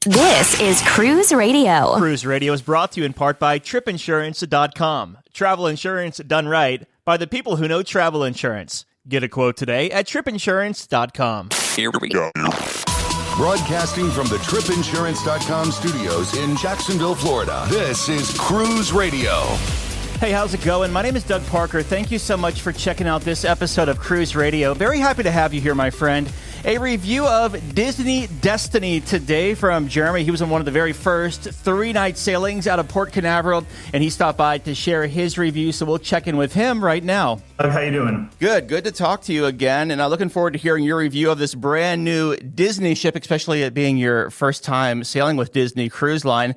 This is Cruise Radio. Cruise Radio is brought to you in part by tripinsurance.com. Travel insurance done right by the people who know travel insurance. Get a quote today at tripinsurance.com. Here we go. Broadcasting from the tripinsurance.com studios in Jacksonville, Florida. This is Cruise Radio. Hey, how's it going? My name is Doug Parker. Thank you so much for checking out this episode of Cruise Radio. Very happy to have you here, my friend. A review of Disney Destiny today from Jeremy. He was on one of the very first 3-night sailings out of Port Canaveral, and he stopped by to share his review, so we'll check in with him right now. Doug, how you doing? Good to talk to you again, and I'm looking forward to hearing your review of this brand new Disney ship, especially it being your first time sailing with Disney Cruise Line.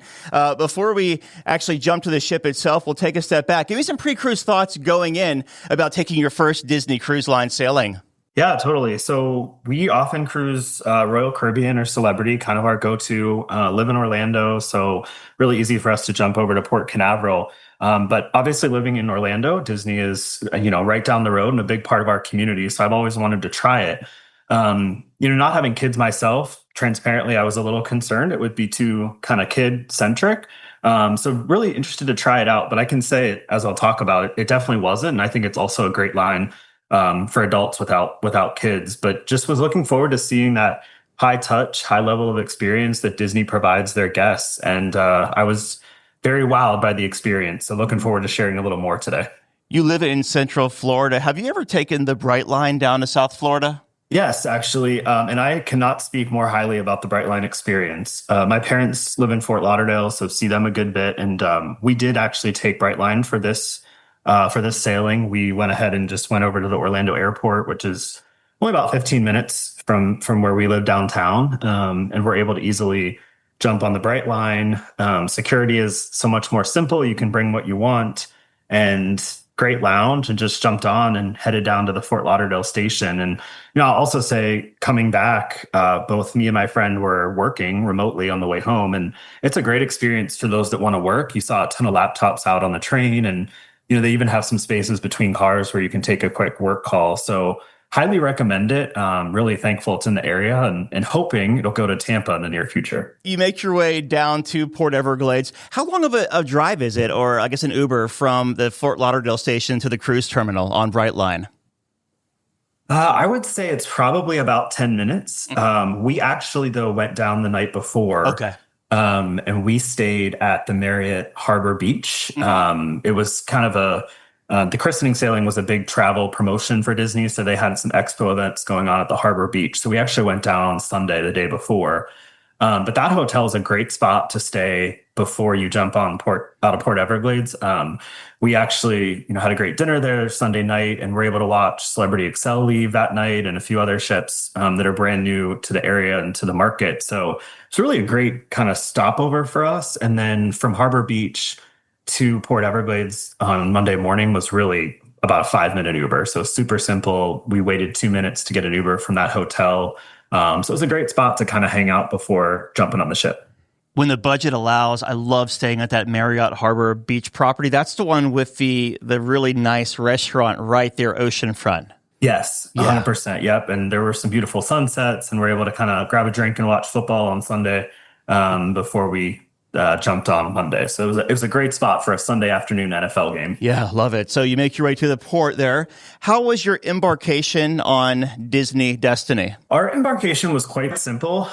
Before we actually jump to the ship itself, we'll take a step back. Give me some pre-cruise thoughts going in about taking your first Disney Cruise Line sailing. Yeah, totally. So we often cruise Royal Caribbean or Celebrity, kind of our go-to. Live in Orlando, so really easy for us to jump over to Port Canaveral. But obviously living in Orlando, Disney is, right down the road and a big part of our community. So I've always wanted to try it. Not having kids myself, transparently, I was a little concerned it would be too kind of kid-centric. So really interested to try it out. But I can say, as I'll talk about it, it definitely wasn't. And I think it's also a great line for adults without kids, but just was looking forward to seeing that high touch, high level of experience that Disney provides their guests. And I was very wowed by the experience. So looking forward to sharing a little more today. You live in Central Florida. Have you ever taken the Bright Line down to South Florida? Yes, actually. And I cannot speak more highly about the Bright Line experience. My parents live in Fort Lauderdale, so see them a good bit. And we did actually take Bright Line for this sailing. We went ahead and just went over to the Orlando airport, which is only about 15 minutes from where we live downtown. And we're able to easily jump on the Bright Line. Security is so much more simple. You can bring what you want, and great lounge, and just jumped on and headed down to the Fort Lauderdale station. And, I'll also say coming back, both me and my friend were working remotely on the way home. And it's a great experience for those that want to work. You saw a ton of laptops out on the train, and they even have some spaces between cars where you can take a quick work call. So highly recommend it. Really thankful it's in the area, and hoping it'll go to Tampa in the near future. You make your way down to Port Everglades. How long of a drive is it, or I guess an Uber, from the Fort Lauderdale station to the cruise terminal on Bright Line? I would say it's probably about 10 minutes. We actually, though, went down the night before. Okay. And we stayed at the Marriott Harbor Beach. It was kind of the christening sailing was a big travel promotion for Disney. So they had some expo events going on at the Harbor Beach. So we actually went down on Sunday, the day before. But that hotel is a great spot to stay before you jump on out of Port Everglades. We actually, had a great dinner there Sunday night, and we're able to watch Celebrity Excel leave that night, and a few other ships that are brand new to the area and to the market. So it's really a great kind of stopover for us. And then from Harbor Beach to Port Everglades on Monday morning was really about a 5-minute Uber. So super simple. We waited 2 minutes to get an Uber from that hotel. So it was a great spot to kind of hang out before jumping on the ship. When the budget allows, I love staying at that Marriott Harbor Beach property. That's the one with the really nice restaurant right there, oceanfront. Yes, 100%. Yep. And there were some beautiful sunsets, and we're able to kind of grab a drink and watch football on Sunday before we jumped on Monday. So it was a great spot for a Sunday afternoon NFL game. Yeah, love it. So you make your way to the port there. How was your embarkation on Disney Destiny? Our embarkation was quite simple.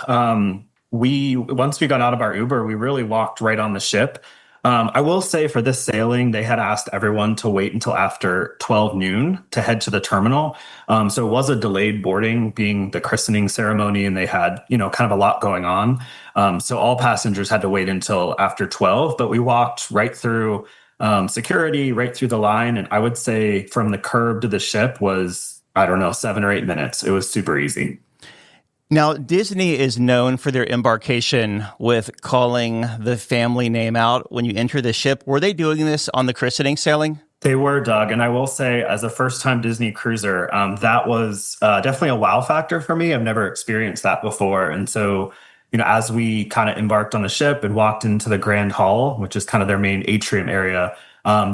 Once we got out of our Uber, we really walked right on the ship. I will say for this sailing, they had asked everyone to wait until after 12 noon to head to the terminal. So it was a delayed boarding, being the christening ceremony, and they had, kind of a lot going on. So all passengers had to wait until after 12, but we walked right through security, right through the line. And I would say from the curb to the ship was, 7 or 8 minutes. It was super easy. Now, Disney is known for their embarkation with calling the family name out when you enter the ship. Were they doing this on the christening sailing? They were, Doug. And I will say, as a first-time Disney cruiser, that was definitely a wow factor for me. I've never experienced that before. And so, as we kind of embarked on the ship and walked into the Grand Hall, which is kind of their main atrium area,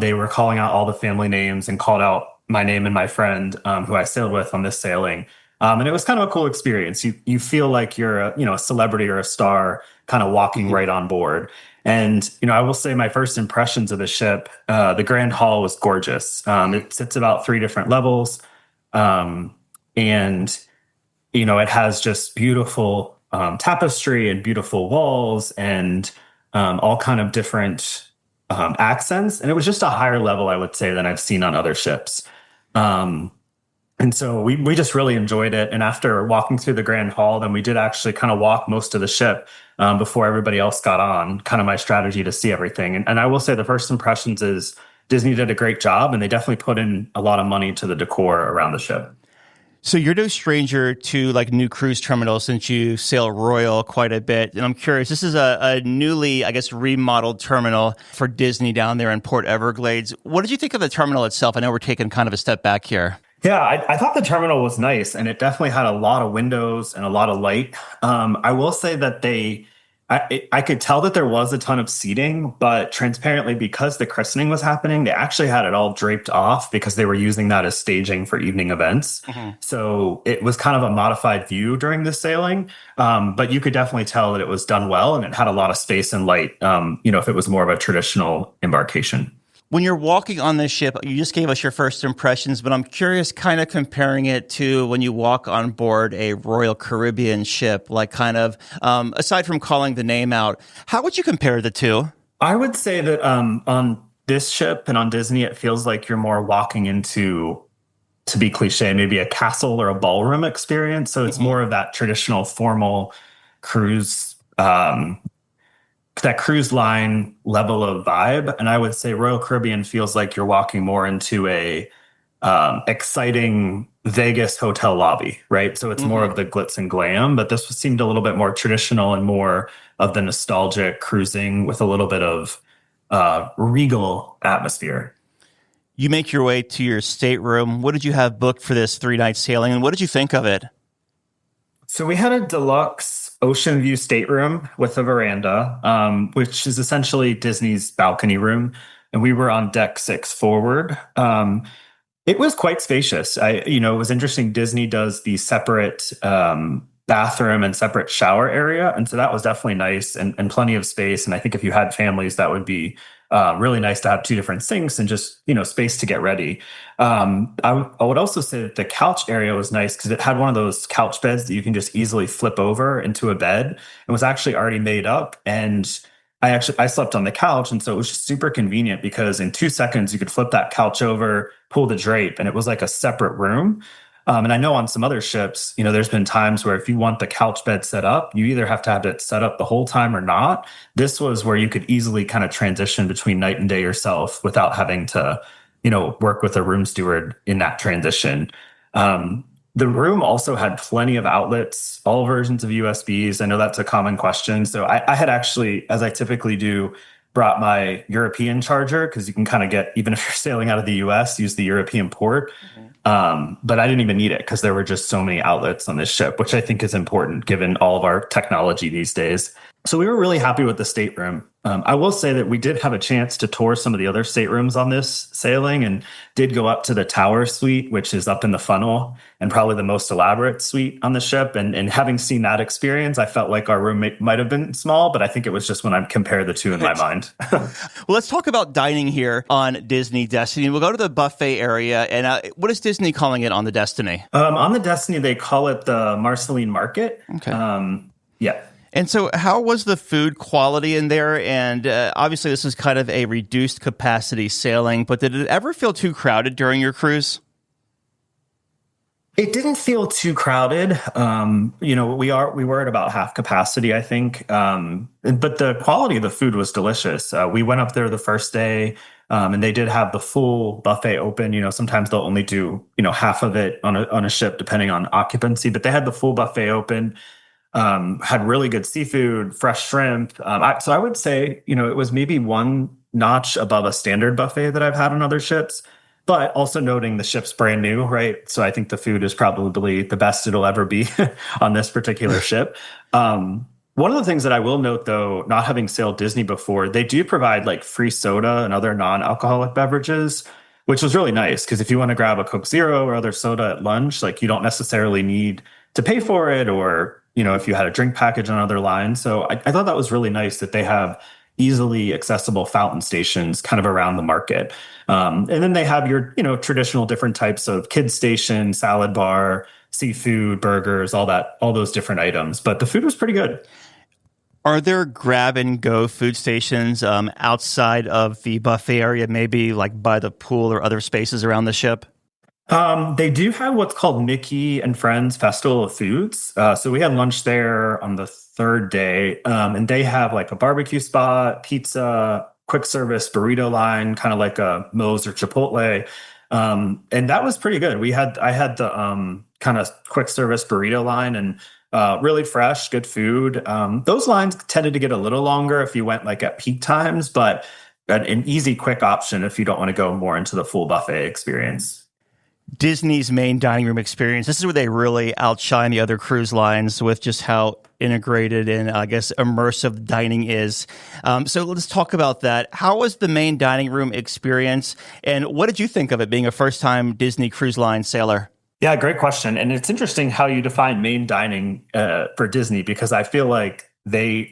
they were calling out all the family names and called out my name and my friend, who I sailed with on this sailing. And it was kind of a cool experience. You feel like you're a celebrity or a star kind of walking right on board. And, I will say my first impressions of the ship, the Grand Hall was gorgeous. It sits about 3 different levels. And it has just beautiful tapestry and beautiful walls and all kind of different accents. And it was just a higher level, I would say, than I've seen on other ships. And so we just really enjoyed it. And after walking through the Grand Hall, then we did actually kind of walk most of the ship before everybody else got on, kind of my strategy to see everything. And I will say the first impressions is Disney did a great job, and they definitely put in a lot of money to the decor around the ship. So you're no stranger to like new cruise terminals since you sail Royal quite a bit. And I'm curious, this is a newly, I guess, remodeled terminal for Disney down there in Port Everglades. What did you think of the terminal itself? I know we're taking kind of a step back here. Yeah, I thought the terminal was nice, and it definitely had a lot of windows and a lot of light. I will say that I could tell that there was a ton of seating, but transparently, because the christening was happening, they actually had it all draped off because they were using that as staging for evening events. So it was kind of a modified view during the sailing, but you could definitely tell that it was done well, and it had a lot of space and light, if it was more of a traditional embarkation. When you're walking on this ship, you just gave us your first impressions, but I'm curious kind of comparing it to when you walk on board a Royal Caribbean ship, like kind of, aside from calling the name out, how would you compare the two? I would say that on this ship and on Disney, it feels like you're more walking into, to be cliche, maybe a castle or a ballroom experience. So it's more of that traditional formal cruise that cruise line level of vibe. And I would say Royal Caribbean feels like you're walking more into a exciting Vegas hotel lobby, right? So it's more of the glitz and glam, but this seemed a little bit more traditional and more of the nostalgic cruising with a little bit of regal atmosphere. You make your way to your stateroom. What did you have booked for this 3-night sailing, and what did you think of it? So we had a deluxe ocean view stateroom with a veranda, which is essentially Disney's balcony room. And we were on deck 6 forward. It was quite spacious. It was interesting. Disney does the separate bathroom and separate shower area. And so that was definitely nice and plenty of space. And I think if you had families, that would be really nice to have 2 different sinks and just, space to get ready. I would also say that the couch area was nice because it had one of those couch beds that you can just easily flip over into a bed and was actually already made up. And I slept on the couch. And so it was just super convenient because in 2 seconds, you could flip that couch over, pull the drape, and it was like a separate room. And I know on some other ships, there's been times where if you want the couch bed set up, you either have to have it set up the whole time or not. This was where you could easily kind of transition between night and day yourself without having to, work with a room steward in that transition. The room also had plenty of outlets, all versions of USBs. I know that's a common question. So I had actually, as I typically do, brought my European charger because you can kind of get, even if you're sailing out of the US, use the European port. But I didn't even need it because there were just so many outlets on this ship, which I think is important given all of our technology these days. So we were really happy with the stateroom. I will say that we did have a chance to tour some of the other staterooms on this sailing and did go up to the Tower Suite, which is up in the funnel and probably the most elaborate suite on the ship. And having seen that experience, I felt like our room might have been small, but I think it was just when I compare the two in my mind. Well, let's talk about dining here on Disney Destiny. We'll go to the buffet area. And what is Disney calling it on the Destiny? On the Destiny, they call it the Marceline Market. Okay. Yeah. And so how was the food quality in there? And obviously this is kind of a reduced capacity sailing, but did it ever feel too crowded during your cruise? It didn't feel too crowded. We were at about half capacity, I think. But the quality of the food was delicious. We went up there the first day, and they did have the full buffet open. Sometimes they'll only do, half of it on a ship, depending on occupancy, but they had the full buffet open. Had really good seafood, fresh shrimp. So I would say, it was maybe one notch above a standard buffet that I've had on other ships, but also noting the ship's brand new, right? So I think the food is probably the best it'll ever be on this particular ship. One of the things that I will note, though, not having sailed Disney before, they do provide like free soda and other non-alcoholic beverages, which was really nice because if you want to grab a Coke Zero or other soda at lunch, like you don't necessarily need to pay for it, or if you had a drink package on other lines. So I thought that was really nice that they have easily accessible fountain stations kind of around the market. And then they have your, traditional different types of kids station, salad bar, seafood, burgers, all those different items. But the food was pretty good. Are there grab and go food stations outside of the buffet area, maybe like by the pool or other spaces around the ship? They do have what's called Mickey and Friends Festival of Foods. So we had lunch there on the third day, and they have like a barbecue spot, pizza, quick service burrito line, kind of like a Moe's or Chipotle. And that was pretty good. I had the kind of quick service burrito line, and really fresh, good food. Those lines tended to get a little longer if you went like at peak times, but an easy, quick option if you don't want to go more into the full buffet experience. Disney's main dining room experience. This is where they really outshine the other cruise lines with just how integrated and, I guess, immersive dining is. So let's talk about that. How was the main dining room experience, and what did you think of it being a first-time Disney Cruise Line sailor? Yeah, great question. And it's interesting how you define main dining for Disney, because I feel like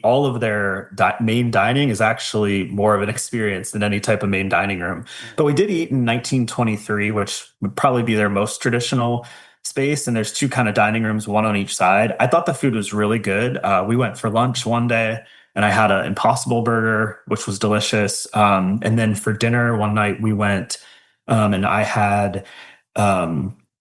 all of their main dining is actually more of an experience than any type of main dining room. But we did eat in 1923, which would probably be their most traditional space. And there's two kind of dining rooms, one on each side. I thought the food was really good. We went for lunch one day, and I had an Impossible Burger, which was delicious. And then for dinner one night, we went and I had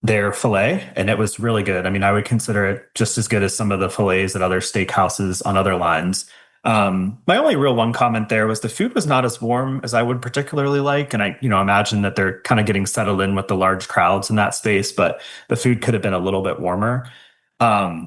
their filet, and it was really good. I mean, I would consider it just as good as some of the fillets at other steakhouses on other lines. My only real one comment there was the food was not as warm as I would particularly like. And I, imagine that they're kind of getting settled in with the large crowds in that space, but the food could have been a little bit warmer. But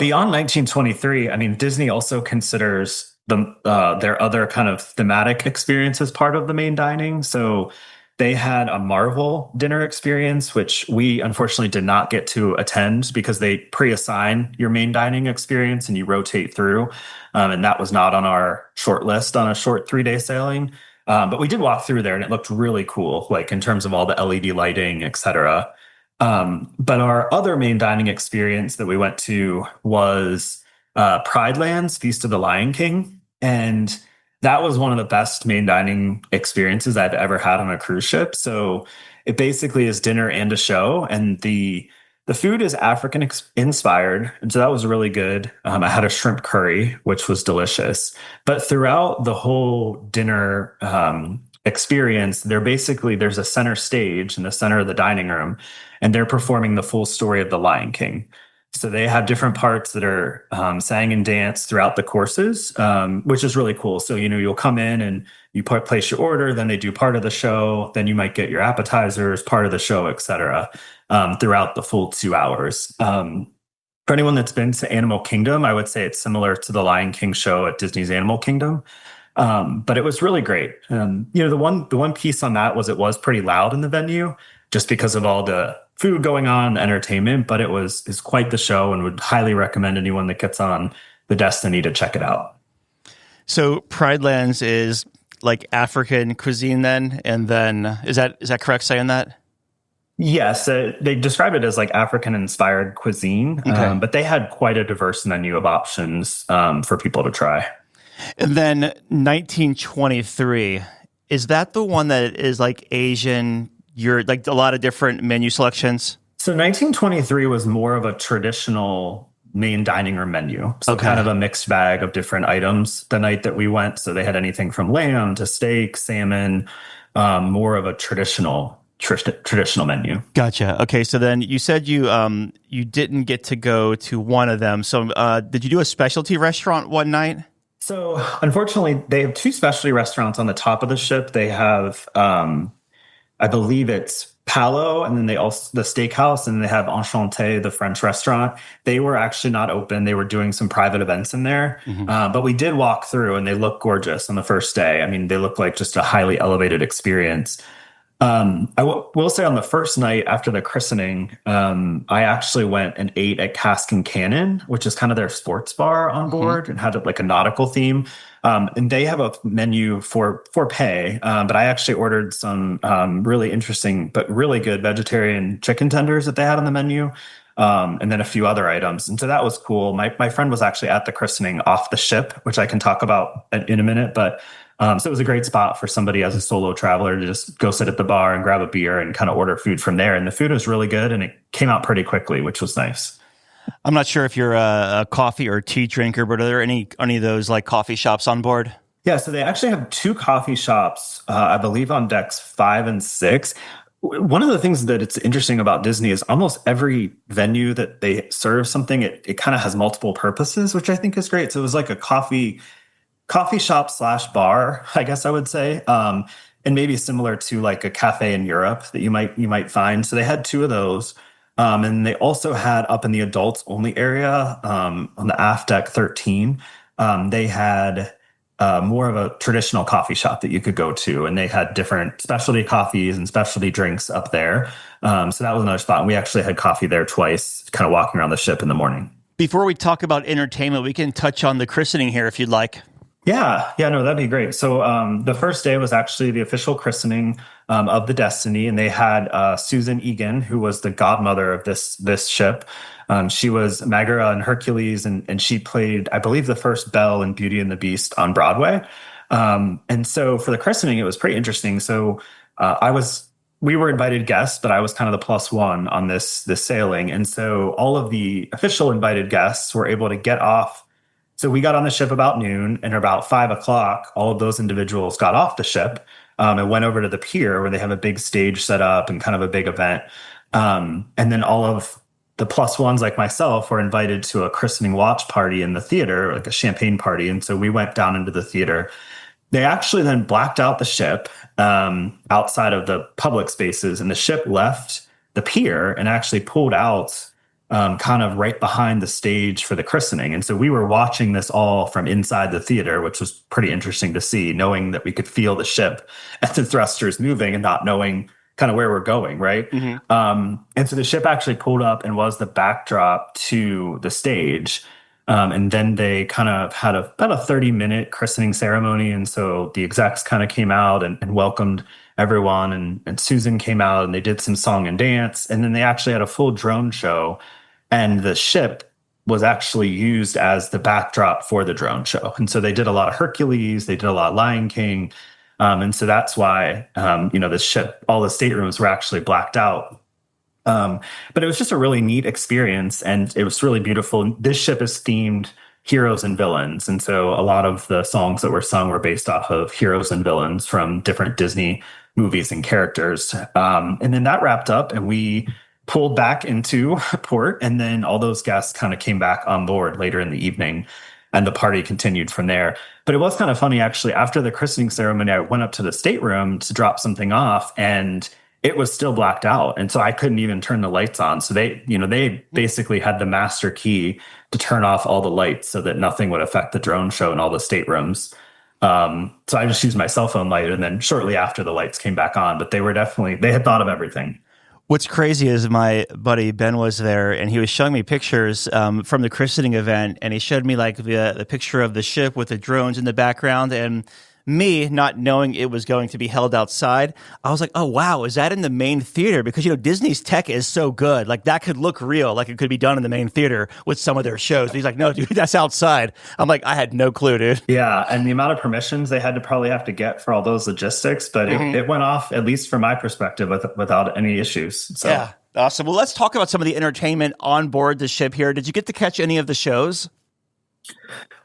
beyond 1923, I mean, Disney also considers their other kind of thematic experience as part of the main dining. So they had a Marvel dinner experience, which we unfortunately did not get to attend because they pre-assign your main dining experience and you rotate through. And that was not on our short list on a short 3-day sailing. But we did walk through there and it looked really cool, like in terms of all the LED lighting, et cetera. But our other main dining experience that we went to was Pride Land's Feast of the Lion King. And that was one of the best main dining experiences I've ever had on a cruise ship. So it basically is dinner and a show, and the food is African inspired, and so that was really good. I had a shrimp curry, which was delicious. But throughout the whole dinner experience, there's a center stage in the center of the dining room, and they're performing the full story of the Lion King. So they have different parts that are sang and danced throughout the courses, which is really cool. So, you'll come in and you place your order, then they do part of the show, then you might get your appetizers, part of the show, et cetera, throughout the full 2 hours. For anyone that's been to Animal Kingdom, I would say it's similar to the Lion King show at Disney's Animal Kingdom. But it was really great. The one piece on that was it was pretty loud in the venue just because of all the food going on, entertainment, but it's quite the show, and would highly recommend anyone that gets on the Destiny to check it out. So Pride Lands is like African cuisine then, and then is that correct saying that? Yes, they describe it as like African inspired cuisine, okay. But they had quite a diverse menu of options for people to try. And then 1923, is that the one that is like Asian? You're like a lot of different menu selections. So 1923 was more of a traditional main dining room menu. So kind of a mixed bag of different items the night that we went. So they had anything from lamb to steak, salmon, more of a traditional menu. Gotcha. Okay. So then you said you didn't get to go to one of them. So did you do a specialty restaurant one night? So unfortunately, they have two specialty restaurants on the top of the ship. They have I believe it's Palo, and then they also the steakhouse, and they have Enchanté, the French restaurant. They were actually not open. They were doing some private events in there. Mm-hmm. But we did walk through, and they look gorgeous on the first day. I mean, they look like just a highly elevated experience. Will say on the first night after the christening, I actually went and ate at Cask and Cannon, which is kind of their sports bar on board and had like a nautical theme. And they have a menu for pay, but I actually ordered some really interesting but really good vegetarian chicken tenders that they had on the menu, and then a few other items. And so that was cool. My friend was actually at the christening off the ship, which I can talk about in a minute, but so it was a great spot for somebody as a solo traveler to just go sit at the bar and grab a beer and kind of order food from there. And the food was really good and it came out pretty quickly, which was nice. I'm not sure if you're a coffee or tea drinker, but are there any of those like coffee shops on board? Yeah, so they actually have two coffee shops, I believe on decks 5 and 6. One of the things that it's interesting about Disney is almost every venue that they serve something, it kind of has multiple purposes, which I think is great. So it was like a coffee shop slash bar, I guess I would say, and maybe similar to like a cafe in Europe that you might find. So they had two of those, and they also had up in the adults only area on the aft deck 13. They had more of a traditional coffee shop that you could go to, and they had different specialty coffees and specialty drinks up there. So that was another spot. And we actually had coffee there twice, kind of walking around the ship in the morning. Before we talk about entertainment, we can touch on the christening here if you'd like. Yeah, no, that'd be great. So the first day was actually the official christening of the Destiny, and they had Susan Egan, who was the godmother of this ship. She was Megara and Hercules, and she played, I believe, the first Belle in Beauty and the Beast on Broadway. And so for the christening, it was pretty interesting. So we were invited guests, but I was kind of the plus one on this sailing, and so all of the official invited guests were able to get off. So we got on the ship about noon, and about 5 o'clock, all of those individuals got off the ship and went over to the pier where they have a big stage set up and kind of a big event. And then all of the plus ones like myself were invited to a christening watch party in the theater, like a champagne party. And so we went down into the theater. They actually then blacked out the ship outside of the public spaces, and the ship left the pier and actually pulled out kind of right behind the stage for the christening. And so we were watching this all from inside the theater, which was pretty interesting to see, knowing that we could feel the ship and the thrusters moving and not knowing kind of where we're going, right? And so the ship actually pulled up and was the backdrop to the stage. And then they kind of had about a 30-minute christening ceremony. And so the execs kind of came out and welcomed everyone. And Susan came out and they did some song and dance. And then they actually had a full drone show. And the ship was actually used as the backdrop for the drone show. And so they did a lot of Hercules, they did a lot of Lion King. And so that's why, the ship, all the staterooms were actually blacked out. But it was just a really neat experience, and it was really beautiful. This ship is themed heroes and villains. And so a lot of the songs that were sung were based off of heroes and villains from different Disney movies and characters. And then that wrapped up, and we pulled back into port, and then all those guests kind of came back on board later in the evening, and the party continued from there. But it was kind of funny, actually. After the christening ceremony, I went up to the stateroom to drop something off, and it was still blacked out. And so I couldn't even turn the lights on. So they basically had the master key to turn off all the lights so that nothing would affect the drone show in all the staterooms. So I just used my cell phone light, and then shortly after the lights came back on, but they had thought of everything. What's crazy is my buddy Ben was there, and he was showing me pictures from the christening event, and he showed me like the picture of the ship with the drones in the background, and me not knowing it was going to be held outside, I was like, oh wow, is that in the main theater? Because Disney's tech is so good, like that could look real, like it could be done in the main theater with some of their shows. But he's like, no dude, that's outside. I'm like, I had no clue, dude. Yeah, and the amount of permissions they had to probably have to get for all those logistics, but it went off, at least from my perspective, without any issues. So. Yeah, awesome. Well, let's talk about some of the entertainment on board the ship here. Did you get to catch any of the shows?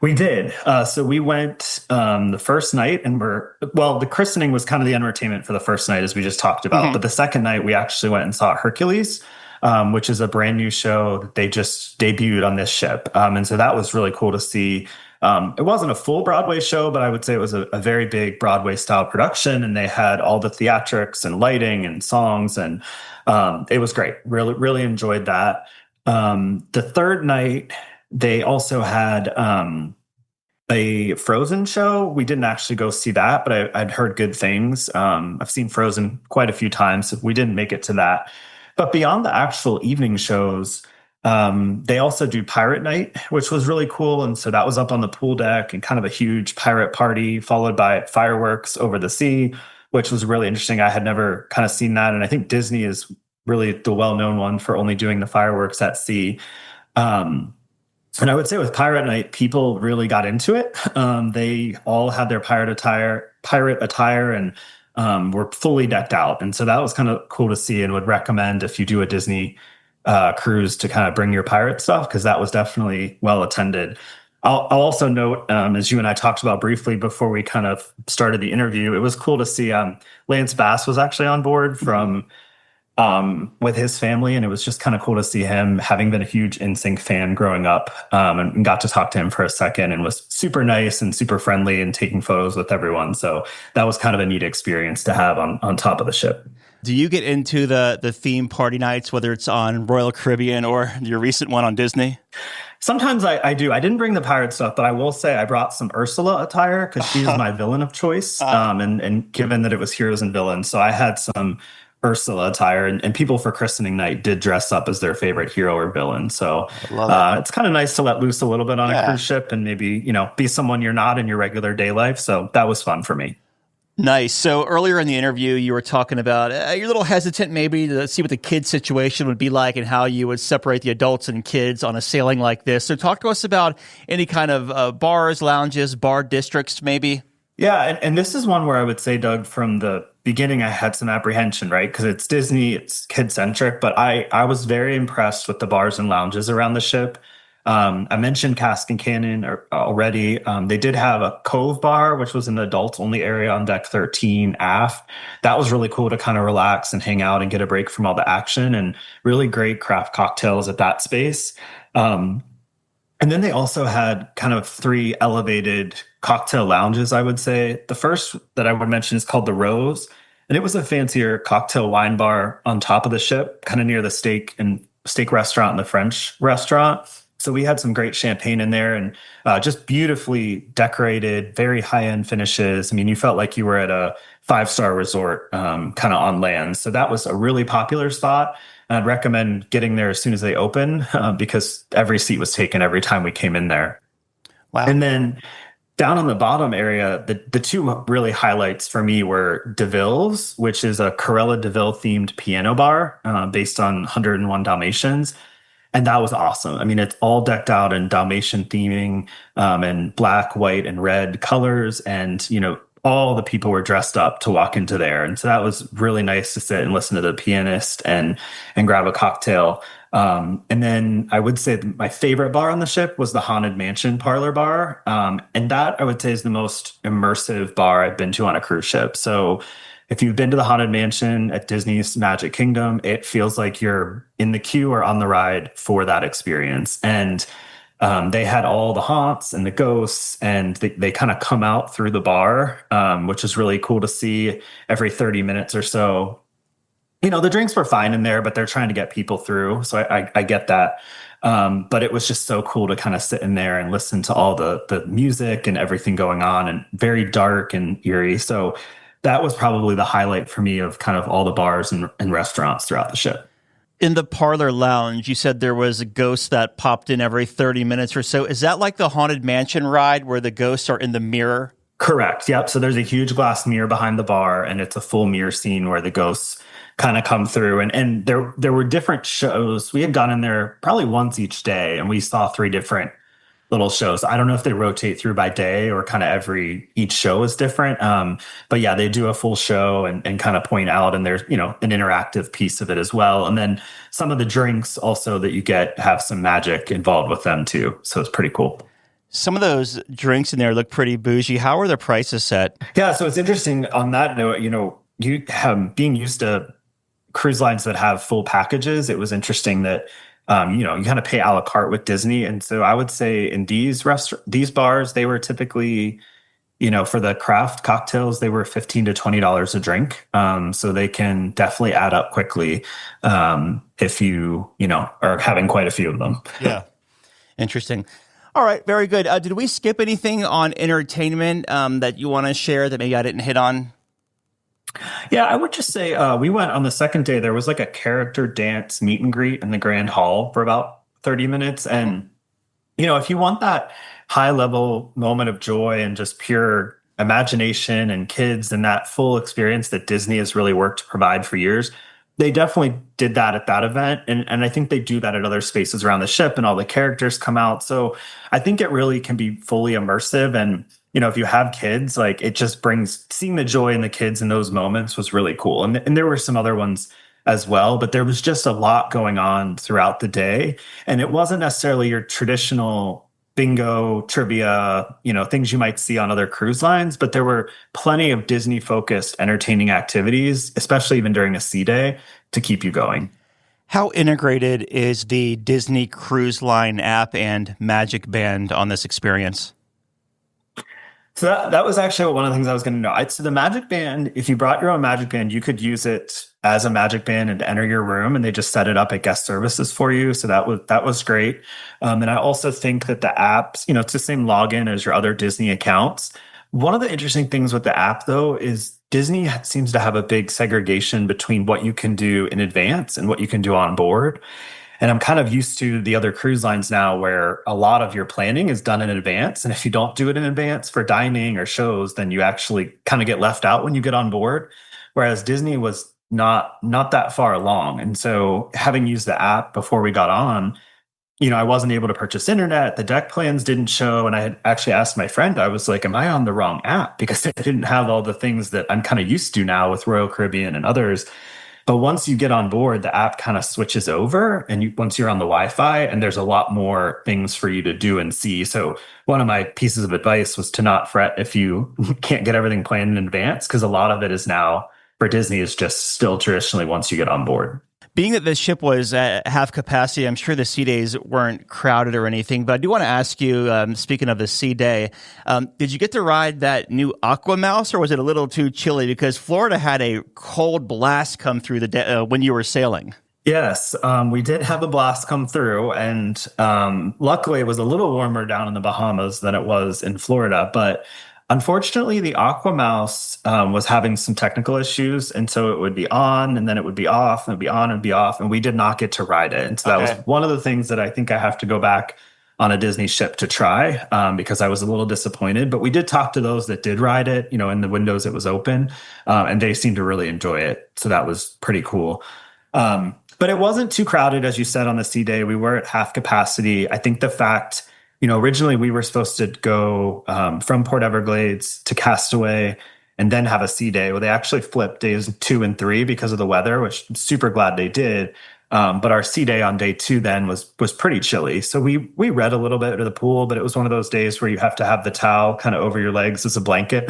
We did. So we went the first night, and the christening was kind of the entertainment for the first night, as we just talked about. But the second night, we actually went and saw Hercules, which is a brand new show that they just debuted on this ship. And so that was really cool to see. It wasn't a full Broadway show, but I would say it was a very big Broadway style production. And they had all the theatrics and lighting and songs. And it was great. Really, really enjoyed that. The third night, they also had a Frozen show. We didn't actually go see that, but I'd heard good things. I've seen Frozen quite a few times. We didn't make it to that. But beyond the actual evening shows, they also do Pirate Night, which was really cool. And so that was up on the pool deck and kind of a huge pirate party, followed by fireworks over the sea, which was really interesting. I had never kind of seen that. And I think Disney is really the well-known one for only doing the fireworks at sea. Um, and I would say with Pirate Night, people really got into it. They all had their pirate attire, and were fully decked out. And so that was kind of cool to see, and would recommend if you do a Disney cruise to kind of bring your pirate stuff, because that was definitely well attended. I'll also note, as you and I talked about briefly before we kind of started the interview, it was cool to see Lance Bass was actually on board from with his family, and it was just kind of cool to see him, having been a huge NSYNC fan growing up, and got to talk to him for a second, and was super nice and super friendly and taking photos with everyone. So that was kind of a neat experience to have on top of the ship. Do you get into the theme party nights, whether it's on Royal Caribbean or your recent one on Disney? Sometimes I do. I didn't bring the pirate stuff, but I will say I brought some Ursula attire because she's my villain of choice. And given that it was heroes and villains, so I had some Ursula attire, and people for christening night did dress up as their favorite hero or villain. So it's kind of nice to let loose a little bit on a cruise ship and maybe, be someone you're not in your regular day life. So that was fun for me. Nice. So earlier in the interview, you were talking about you're a little hesitant maybe to see what the kids situation would be like and how you would separate the adults and kids on a sailing like this. So talk to us about any kind of bars, lounges, bar districts maybe. Yeah, and this is one where I would say, Doug, from the beginning, I had some apprehension, right? Because it's Disney, it's kid-centric, but I was very impressed with the bars and lounges around the ship. I mentioned Cask and Cannon already. They did have a Cove bar, which was an adults-only area on deck 13 aft. That was really cool to kind of relax and hang out and get a break from all the action, and really great craft cocktails at that space. And then they also had kind of 3 elevated cocktail lounges, I would say. The first that I would mention is called the Rose, and it was a fancier cocktail wine bar on top of the ship, kind of near the steak restaurant and the French restaurant. So we had some great champagne in there, and just beautifully decorated, very high-end finishes. I mean, you felt like you were at a 5-star resort kind of on land. So that was a really popular spot. I'd recommend getting there as soon as they open because every seat was taken every time we came in there. Wow. And then down on the bottom area, the 2 really highlights for me were DeVille's, which is a Corella DeVille themed piano bar based on 101 Dalmatians. And that was awesome. I mean, it's all decked out in Dalmatian theming and black, white, and red colors. And, all the people were dressed up to walk into there. And so that was really nice to sit and listen to the pianist and grab a cocktail. And then I would say my favorite bar on the ship was the Haunted Mansion Parlor Bar. And that I would say is the most immersive bar I've been to on a cruise ship. So if you've been to the Haunted Mansion at Disney's Magic Kingdom, it feels like you're in the queue or on the ride for that experience. And they had all the haunts and the ghosts, and they kind of come out through the bar, which is really cool to see every 30 minutes or so. The drinks were fine in there, but they're trying to get people through. So I get that. But it was just so cool to kind of sit in there and listen to all the music and everything going on, and very dark and eerie. So that was probably the highlight for me of kind of all the bars and restaurants throughout the ship. In the parlor lounge, you said there was a ghost that popped in every 30 minutes or so. Is that like the Haunted Mansion ride where the ghosts are in the mirror? Correct. Yep. So there's a huge glass mirror behind the bar, and it's a full mirror scene where the ghosts kind of come through. And there were different shows. We had gone in there probably once each day, and we saw 3 different little shows. I don't know if they rotate through by day or kind of each show is different. But yeah, they do a full show and kind of point out, and there's, an interactive piece of it as well. And then some of the drinks also that you get have some magic involved with them too. So it's pretty cool. Some of those drinks in there look pretty bougie. How are the prices set? Yeah. So it's interesting on that note, you have being used to cruise lines that have full packages. It was interesting that you kind of pay a la carte with Disney. And so I would say in these bars, they were typically, for the craft cocktails, they were $15 to $20 a drink. So they can definitely add up quickly if you are having quite a few of them. Yeah. Interesting. All right, very good. Did we skip anything on entertainment that you want to share that maybe I didn't hit on? Yeah, I would just say we went on the second day. There was like a character dance meet and greet in the Grand Hall for about 30 minutes. And, if you want that high level moment of joy and just pure imagination and kids and that full experience that Disney has really worked to provide for years, they definitely did that at that event. And I think they do that at other spaces around the ship and all the characters come out. So I think it really can be fully immersive. And, if you have kids, like it just brings seeing the joy in the kids in those moments was really cool. And there were some other ones as well, but there was just a lot going on throughout the day. And it wasn't necessarily your traditional bingo, trivia, things you might see on other cruise lines, but there were plenty of Disney focused entertaining activities, especially even during a sea day, to keep you going. How integrated is the Disney Cruise Line app and Magic Band on this experience? So that was actually one of the things I was going to know. So the Magic Band, if you brought your own Magic Band, you could use it as a Magic Band and enter your room, and they just set it up at guest services for you. So that was great. And I also think that the apps, it's the same login as your other Disney accounts. One of the interesting things with the app, though, is Disney seems to have a big segregation between what you can do in advance and what you can do on board. And I'm kind of used to the other cruise lines now where a lot of your planning is done in advance. And if you don't do it in advance for dining or shows, then you actually kind of get left out when you get on board. Whereas Disney was not that far along. And so having used the app before we got on, I wasn't able to purchase internet. The deck plans didn't show. And I had actually asked my friend, I was like, am I on the wrong app? Because it didn't have all the things that I'm kind of used to now with Royal Caribbean and others. But once you get on board, the app kind of switches over and once you're on the Wi-Fi, and there's a lot more things for you to do and see. So one of my pieces of advice was to not fret if you can't get everything planned in advance, because a lot of it is now for Disney is just still traditionally once you get on board. Being that the ship was at half capacity, I'm sure the sea days weren't crowded or anything, but I do want to ask you, speaking of the sea day, did you get to ride that new Aqua Mouse, or was it a little too chilly? Because Florida had a cold blast come through when you were sailing. Yes, we did have a blast come through, and luckily it was a little warmer down in the Bahamas than it was in Florida, but unfortunately, the Aqua Mouse was having some technical issues, and so it would be on, and then it would be off, and it would be on and be off, and we did not get to ride it. And so that was one of the things that I think I have to go back on a Disney ship to try, because I was a little disappointed. But we did talk to those that did ride it, in the windows it was open, and they seemed to really enjoy it. So that was pretty cool. But it wasn't too crowded, as you said, on the sea day. We were at half capacity. I think the fact originally we were supposed to go from Port Everglades to Castaway and then have a sea day. Well, they actually flipped days 2 and 3 because of the weather, which I'm super glad they did. But our sea day on day 2 then was pretty chilly. So we read a little bit of the pool, but it was one of those days where you have to have the towel kind of over your legs as a blanket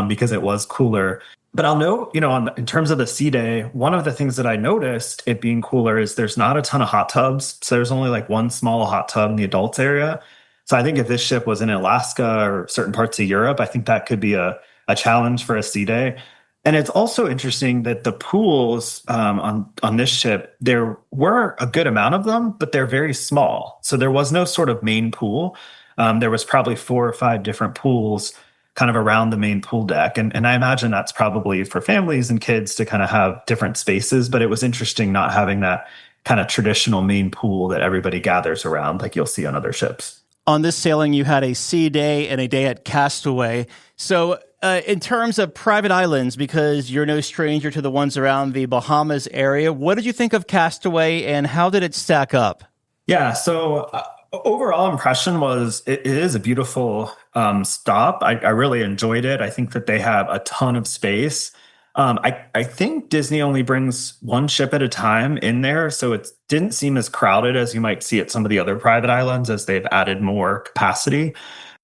because it was cooler. But I'll note, in terms of the sea day, one of the things that I noticed it being cooler is there's not a ton of hot tubs. So there's only like one small hot tub in the adults area. So I think if this ship was in Alaska or certain parts of Europe, I think that could be a challenge for a sea day. And it's also interesting that the pools on this ship, there were a good amount of them, but they're very small. So there was no sort of main pool. There was probably 4 or 5 different pools kind of around the main pool deck. And I imagine that's probably for families and kids to kind of have different spaces, but it was interesting not having that kind of traditional main pool that everybody gathers around like you'll see on other ships. On this sailing, you had a sea day and a day at Castaway. So in terms of private islands, because you're no stranger to the ones around the Bahamas area, what did you think of Castaway and how did it stack up? Yeah, so overall impression was it is a beautiful stop. I really enjoyed it. I think that they have a ton of space. I think Disney only brings one ship at a time in there, so it didn't seem as crowded as you might see at some of the other private islands as they've added more capacity.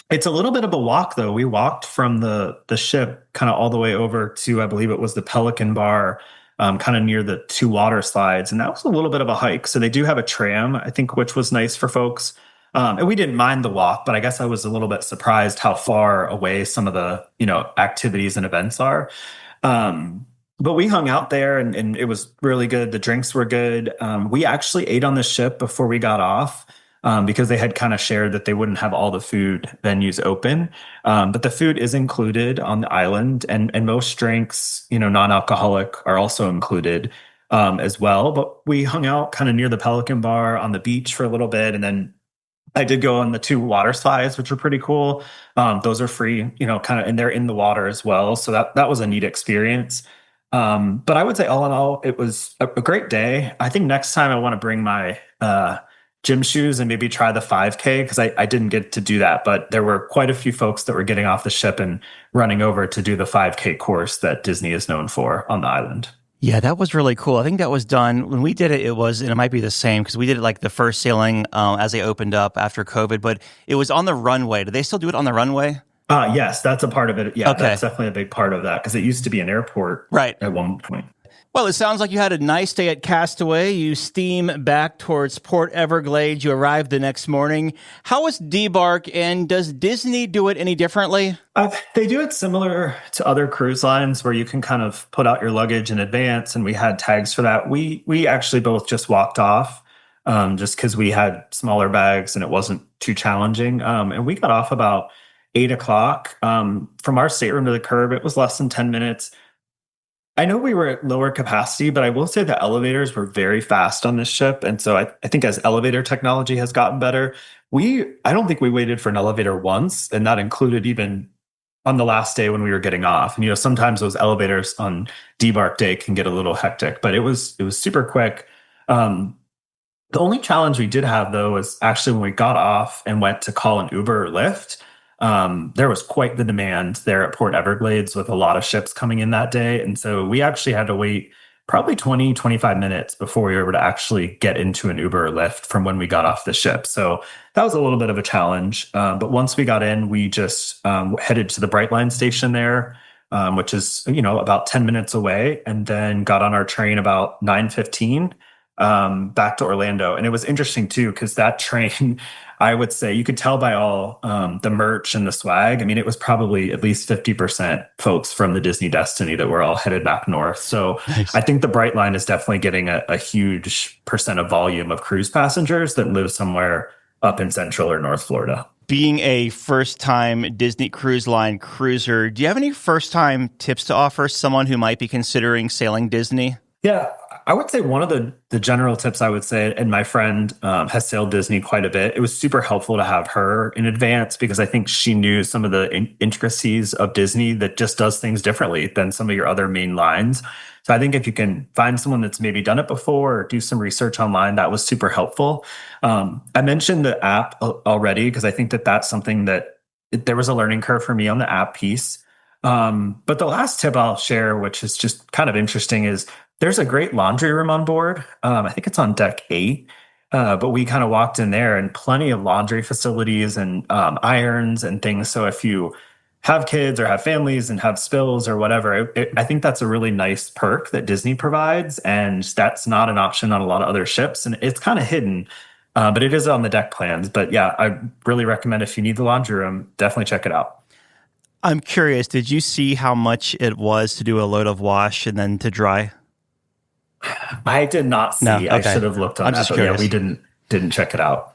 It's a little bit of a walk, though. We walked from the ship kind of all the way over to, I believe it was the Pelican Bar, kind of near the 2 water slides. And that was a little bit of a hike. So they do have a tram, I think, which was nice for folks. And we didn't mind the walk, but I guess I was a little bit surprised how far away some of the, activities and events are. But we hung out there and it was really good. The drinks were good. We actually ate on the ship before we got off. because they had kind of shared that they wouldn't have all the food venues open. But the food is included on the island, and most drinks, non-alcoholic, are also included as well. But we hung out kind of near the Pelican Bar on the beach for a little bit, and then I did go on the two water slides, which were pretty cool. Those are free, kind of, and they're in the water as well. So that was a neat experience. But I would say all in all, it was a great day. I think next time I want to bring my gym shoes and maybe try the 5K, because I didn't get to do that, but there were quite a few folks that were getting off the ship and running over to do the 5K course that Disney is known for on the island. Yeah, that was really cool. I think that was done when we did it. And it might be the same because we did it like the first sailing as they opened up after COVID, but it was on the runway. Do they still do it on the runway? Yes, that's a part of it. Yeah, okay. That's definitely a big part of that because it used to be an airport at one point. Well, it sounds like you had a nice day at Castaway. You steam back towards Port Everglades. You arrived the next morning. How was debark, and does Disney do it any differently? They do it similar to other cruise lines where you can kind of put out your luggage in advance, and we had tags for that. We actually both just walked off just because we had smaller bags and it wasn't too challenging. And we got off about 8 o'clock. From our stateroom to the curb, it was less than 10 minutes. I know we were at lower capacity, but I will say the elevators were very fast on this ship. And so I think as elevator technology has gotten better, I don't think we waited for an elevator once, and that included even on the last day when we were getting off. And, sometimes those elevators on debark day can get a little hectic, but it was super quick. The only challenge we did have, though, was actually when we got off and went to call an Uber or Lyft. There was quite the demand there at Port Everglades with a lot of ships coming in that day. And so we actually had to wait probably 20, 25 minutes before we were able to actually get into an Uber or Lyft from when we got off the ship. So that was a little bit of a challenge. But once we got in, we just headed to the Brightline station there, which is, about 10 minutes away, and then got on our train about 9:15 back to Orlando. And it was interesting too, because that train, I would say you could tell by all the merch and the swag. I mean, it was probably at least 50% folks from the Disney Destiny that were all headed back north. So nice. I think the Brightline is definitely getting a huge percent of volume of cruise passengers that live somewhere up in Central or North Florida. Being a first-time Disney Cruise Line cruiser, do you have any first-time tips to offer someone who might be considering sailing Disney? Yeah, I would say one of the general tips I would say, and my friend has sailed Disney quite a bit. It was super helpful to have her in advance because I think she knew some of the intricacies of Disney that just does things differently than some of your other main lines. So I think if you can find someone that's maybe done it before or do some research online, that was super helpful. I mentioned the app already because I think that that's something that there was a learning curve for me on the app piece. But the last tip I'll share, which is just kind of interesting, is there's a great laundry room on board. I think it's on deck 8. But we kind of walked in there and plenty of laundry facilities and irons and things. So if you have kids or have families and have spills or whatever, I think that's a really nice perk that Disney provides. And that's not an option on a lot of other ships. And it's kind of hidden, but it is on the deck plans. But yeah, I really recommend if you need the laundry room, definitely check it out. I'm curious, did you see how much it was to do a load of wash and then to dry? I did not see. No, okay. I should have looked on I'm that. Just curious. Yeah, we didn't check it out.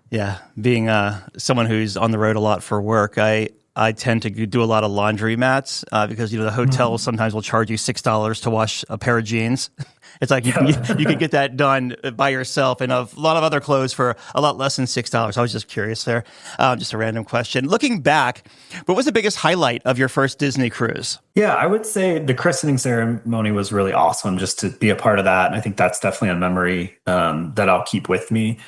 Yeah, being someone who's on the road a lot for work, I tend to do a lot of laundry mats because the hotel sometimes will charge you $6 to wash a pair of jeans. It's like you can get that done by yourself and a lot of other clothes for a lot less than $6. I was just curious there. Just a random question. Looking back, what was the biggest highlight of your first Disney cruise? Yeah, I would say the christening ceremony was really awesome just to be a part of that. And I think that's definitely a memory that I'll keep with me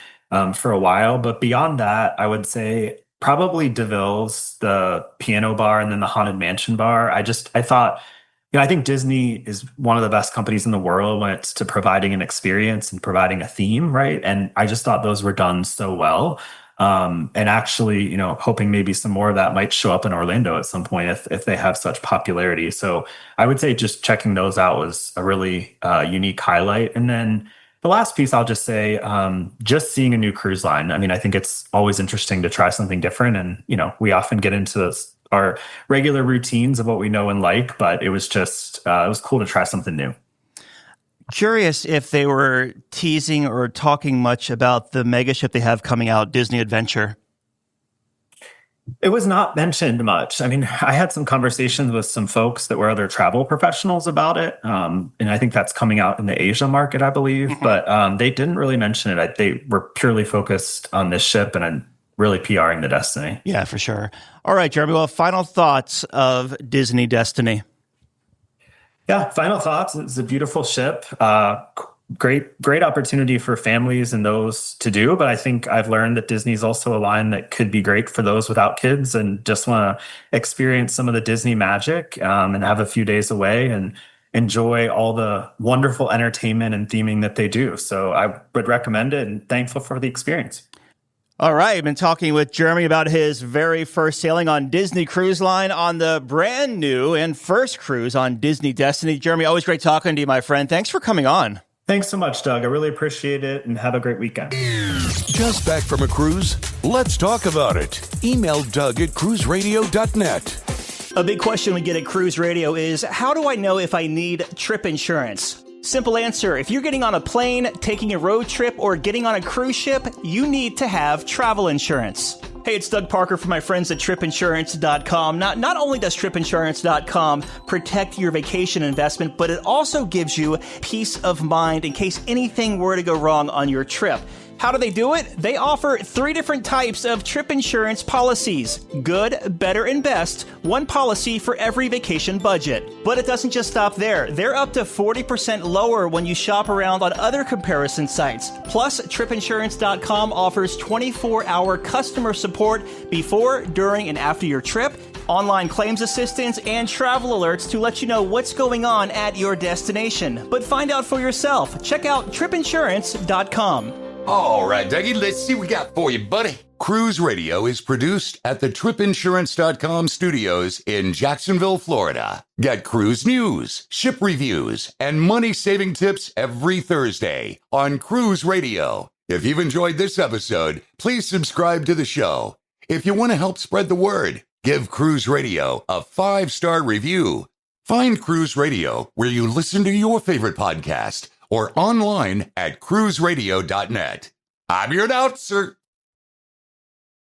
for a while. But beyond that, I would say probably DeVille's, the piano bar, and then the Haunted Mansion bar. I thought, I think Disney is one of the best companies in the world when it's to providing an experience and providing a theme, right? And I just thought those were done so well. And actually, hoping maybe some more of that might show up in Orlando at some point if they have such popularity. So I would say just checking those out was a really unique highlight. And then the last piece I'll just say, just seeing a new cruise line. I mean, I think it's always interesting to try something different. And, we often get into our regular routines of what we know and like, but it was just, it was cool to try something new. Curious if they were teasing or talking much about the mega ship they have coming out, Disney Adventure. It was not mentioned much. I mean, I had some conversations with some folks that were other travel professionals about it. And I think that's coming out in the Asia market, I believe. But they didn't really mention it. They were purely focused on this ship and really PRing the Destiny. Yeah, for sure. All right, Jeremy. Well, final thoughts of Disney Destiny. Yeah, final thoughts. It's a beautiful ship. Great opportunity for families and those to do. But I think I've learned that Disney's also a line that could be great for those without kids and just want to experience some of the Disney magic and have a few days away and enjoy all the wonderful entertainment and theming that they do. So I would recommend it and thankful for the experience. All right, I've been talking with Jeremy about his very first sailing on Disney Cruise Line on the brand new and first cruise on Disney Destiny. Jeremy, always great talking to you, my friend. Thanks for coming on. Thanks so much, Doug. I really appreciate it, and have a great weekend. Just back from a cruise? Let's talk about it. Email Doug at cruiseradio.net. A big question we get at Cruise Radio is, how do I know if I need trip insurance? Simple answer. If you're getting on a plane, taking a road trip, or getting on a cruise ship, you need to have travel insurance. Hey, it's Doug Parker from my friends at tripinsurance.com. Not only does tripinsurance.com protect your vacation investment, but it also gives you peace of mind in case anything were to go wrong on your trip. How do they do it? They offer 3 different types of trip insurance policies. Good, better, and best. One policy for every vacation budget. But it doesn't just stop there. They're up to 40% lower when you shop around on other comparison sites. Plus, tripinsurance.com offers 24-hour customer support before, during, and after your trip, online claims assistance, and travel alerts to let you know what's going on at your destination. But find out for yourself. Check out tripinsurance.com. All right, Dougie, let's see what we got for you, buddy. Cruise Radio is produced at the tripinsurance.com studios in Jacksonville, Florida. Get cruise news, ship reviews, and money-saving tips every Thursday on Cruise Radio. If you've enjoyed this episode, please subscribe to the show. If you want to help spread the word, give Cruise Radio a 5-star review. Find Cruise Radio where you listen to your favorite podcast or online at cruiseradio.net. I'm your announcer,